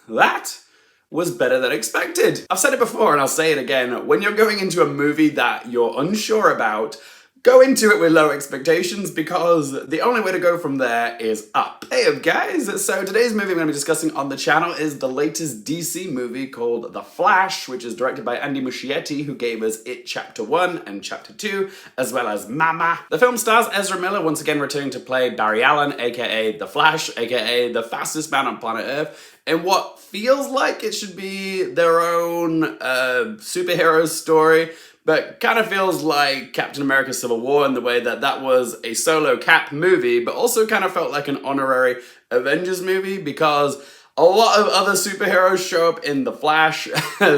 that was better than expected. I've said it before and I'll say it again. When you're going into a movie that you're unsure about, go into it with low expectations because the only way to go from there is up. Hey up guys, so today's movie I'm going to be discussing on the channel is the latest DC movie called The Flash, which is directed by Andy Muscietti, who gave us It Chapter 1 and Chapter 2, as well as Mama. The film stars Ezra Miller once again returning to play Barry Allen, aka The Flash, aka the fastest man on planet Earth, in what feels like it should be their own superhero story, but kind of feels like Captain America Civil War in the way that that was a solo Cap movie, but also kind of felt like an honorary Avengers movie because a lot of other superheroes show up in The Flash,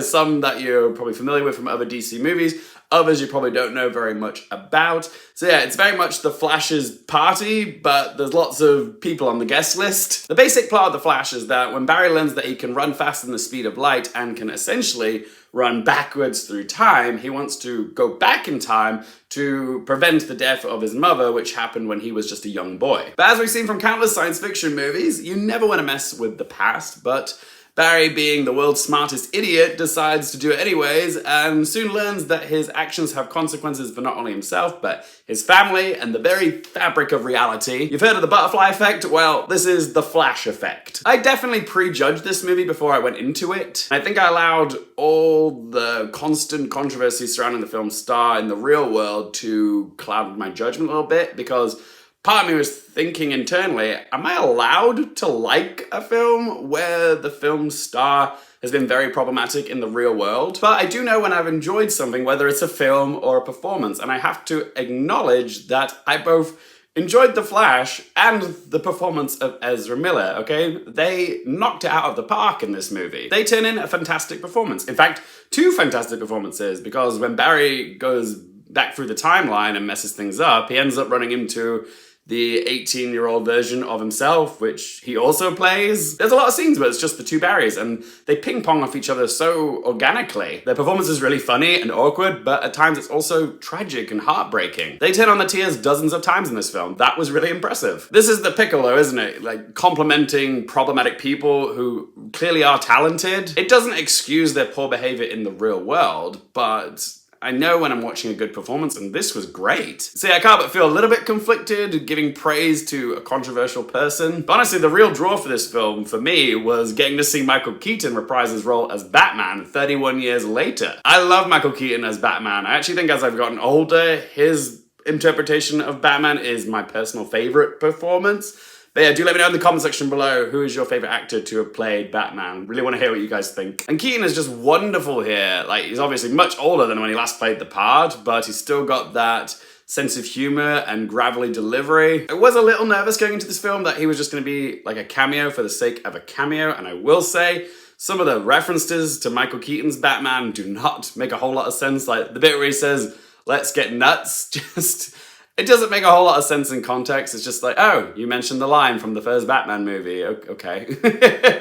some that you're probably familiar with from other DC movies, others you probably don't know very much about. So yeah, it's very much The Flash's party, but there's lots of people on the guest list. The basic plot of The Flash is that when Barry learns that he can run faster than the speed of light and can essentially run backwards through time, he wants to go back in time to prevent the death of his mother, which happened when he was just a young boy. But as we've seen from countless science fiction movies, you never want to mess with the past, but Barry, being the world's smartest idiot, decides to do it anyways and soon learns that his actions have consequences for not only himself, but his family and the very fabric of reality. You've heard of the butterfly effect? Well, this is the Flash effect. I definitely prejudged this movie before I went into it. I think I allowed all the constant controversy surrounding the film's star in the real world to cloud my judgment a little bit because part of me was thinking internally, am I allowed to like a film where the film's star has been very problematic in the real world? But I do know when I've enjoyed something, whether it's a film or a performance, and I have to acknowledge that I both enjoyed The Flash and the performance of Ezra Miller, okay? They knocked it out of the park in this movie. They turn in a fantastic performance. In fact, two fantastic performances, because when Barry goes back through the timeline and messes things up, he ends up running into the 18-year-old version of himself, which he also plays. There's a lot of scenes where it's just the two Barrys, and they ping-pong off each other so organically. Their performance is really funny and awkward, but at times it's also tragic and heartbreaking. They turn on the tears dozens of times in this film. That was really impressive. This is the pickle though, isn't it? Like, complimenting problematic people who clearly are talented. It doesn't excuse their poor behavior in the real world, but I know when I'm watching a good performance, and this was great. See, I can't but feel a little bit conflicted giving praise to a controversial person. But honestly, the real draw for this film, for me, was getting to see Michael Keaton reprise his role as Batman 31 years later. I love Michael Keaton as Batman. I actually think as I've gotten older, his interpretation of Batman is my personal favorite performance. But yeah, do let me know in the comment section below who is your favorite actor to have played Batman. Really want to hear what you guys think. And Keaton is just wonderful here. Like, he's obviously much older than when he last played the part, but he's still got that sense of humor and gravelly delivery. I was a little nervous going into this film that he was just going to be like a cameo for the sake of a cameo, and I will say, some of the references to Michael Keaton's Batman do not make a whole lot of sense. Like, the bit where he says, "Let's get nuts," just... it doesn't make a whole lot of sense in context. It's just like, oh, you mentioned the line from the first Batman movie. Okay.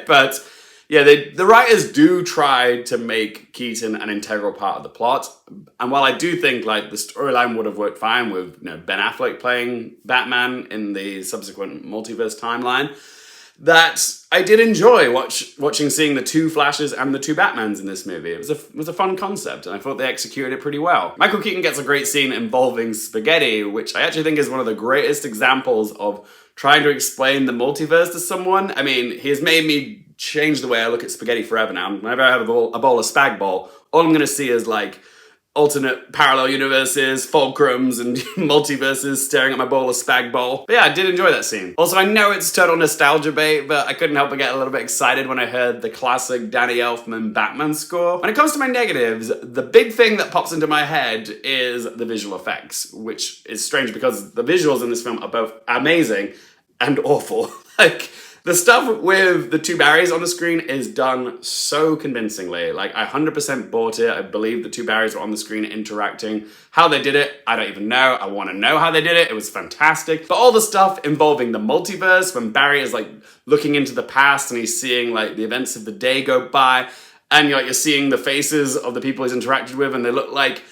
But yeah, the writers do try to make Keaton an integral part of the plot. And while I do think like the storyline would have worked fine with, you know, Ben Affleck playing Batman in the subsequent multiverse timeline, that I did enjoy seeing the two Flashes and the two Batmans in this movie. It was a fun concept, and I thought they executed it pretty well. Michael Keaton gets a great scene involving spaghetti, which I actually think is one of the greatest examples of trying to explain the multiverse to someone. I mean, he has made me change the way I look at spaghetti forever now. Whenever I have a bowl of spag bol, all I'm gonna see is like alternate parallel universes, fulcrums, and multiverses staring at my bowl of spag bol. But yeah, I did enjoy that scene. Also, I know it's total nostalgia bait, but I couldn't help but get a little bit excited when I heard the classic Danny Elfman Batman score. When it comes to my negatives, the big thing that pops into my head is the visual effects, which is strange because the visuals in this film are both amazing and awful. Like, the stuff with the two Barrys on the screen is done so convincingly. Like, I 100% bought it. I believe the two Barrys were on the screen interacting. How they did it, I don't even know. I want to know how they did it. It was fantastic. But all the stuff involving the multiverse, when Barry is like looking into the past and he's seeing like the events of the day go by, and you're seeing the faces of the people he's interacted with, and they look like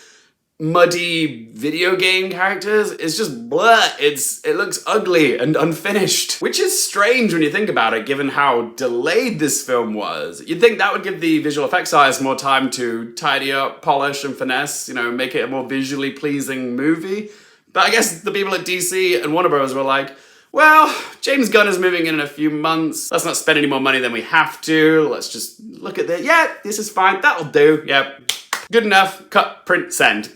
muddy video game characters. It's just blah. It looks ugly and unfinished, which is strange when you think about it, given how delayed this film was. You'd think that would give the visual effects artists more time to tidy up, polish, and finesse, you know, make it a more visually pleasing movie. But I guess the people at DC and Warner Bros. Were like, well, James Gunn is moving in a few months. Let's not spend any more money than we have to. Let's just look at this. Yeah, this is fine. That'll do. Yep. Good enough. Cut, print, send.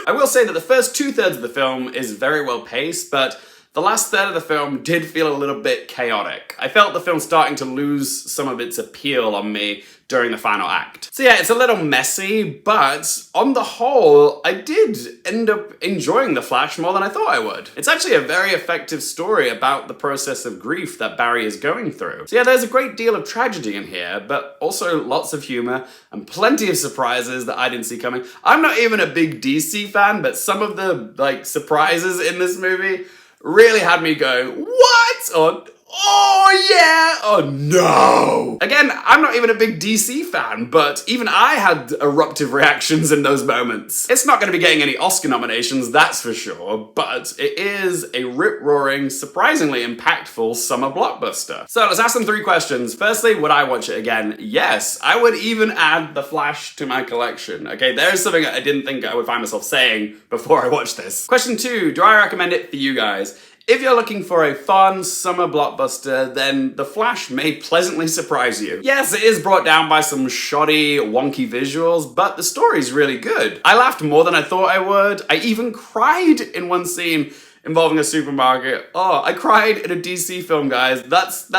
I will say that the first 2/3 of the film is very well paced, but the last third of the film did feel a little bit chaotic. I felt the film starting to lose some of its appeal on me during the final act. So yeah, it's a little messy, but on the whole, I did end up enjoying The Flash more than I thought I would. It's actually a very effective story about the process of grief that Barry is going through. So yeah, there's a great deal of tragedy in here, but also lots of humor and plenty of surprises that I didn't see coming. I'm not even a big DC fan, but some of the surprises in this movie really had me going, what? Or, oh yeah, oh no. Again, I'm not even a big DC fan, but even I had eruptive reactions in those moments. It's not going to be getting any Oscar nominations, that's for sure, but it is a rip-roaring, surprisingly impactful summer blockbuster. So let's ask them 3 questions. Firstly, would I watch it again? Yes, I would even add The Flash to my collection. Okay, there's something I didn't think I would find myself saying before I watched this. Question 2, do I recommend it for you guys? If you're looking for a fun summer blockbuster, then The Flash may pleasantly surprise you. Yes, it is brought down by some shoddy, wonky visuals, but the story's really good. I laughed more than I thought I would. I even cried in one scene involving a supermarket. Oh, I cried in a DC film, guys. That's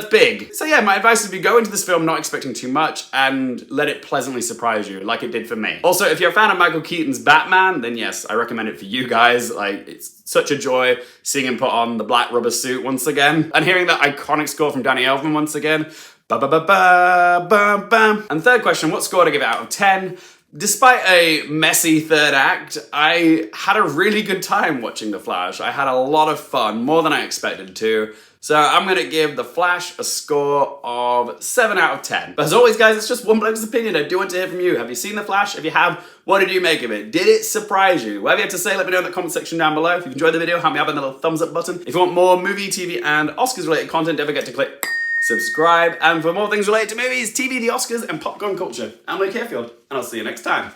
big. So yeah, my advice would be go into this film not expecting too much and let it pleasantly surprise you like it did for me. Also, if you're a fan of Michael Keaton's Batman, then yes, I recommend it for you guys. Like, it's such a joy seeing him put on the black rubber suit once again and hearing that iconic score from Danny Elfman once again. Ba ba ba ba ba bam. And third question, what score to give it out of 10? Despite a messy third act, I had a really good time watching The Flash. I had a lot of fun, more than I expected to. So I'm gonna give The Flash a score of 7 out of 10. But as always, guys, it's just one bloke's opinion. I do want to hear from you. Have you seen The Flash? If you have, what did you make of it? Did it surprise you? Whatever you have to say, let me know in the comment section down below. If you've enjoyed the video, help me out with the little thumbs up button. If you want more movie, TV, and Oscars related content, don't forget to click subscribe. And for more things related to movies, TV, the Oscars, and popcorn culture, I'm Luke Harefield, and I'll see you next time.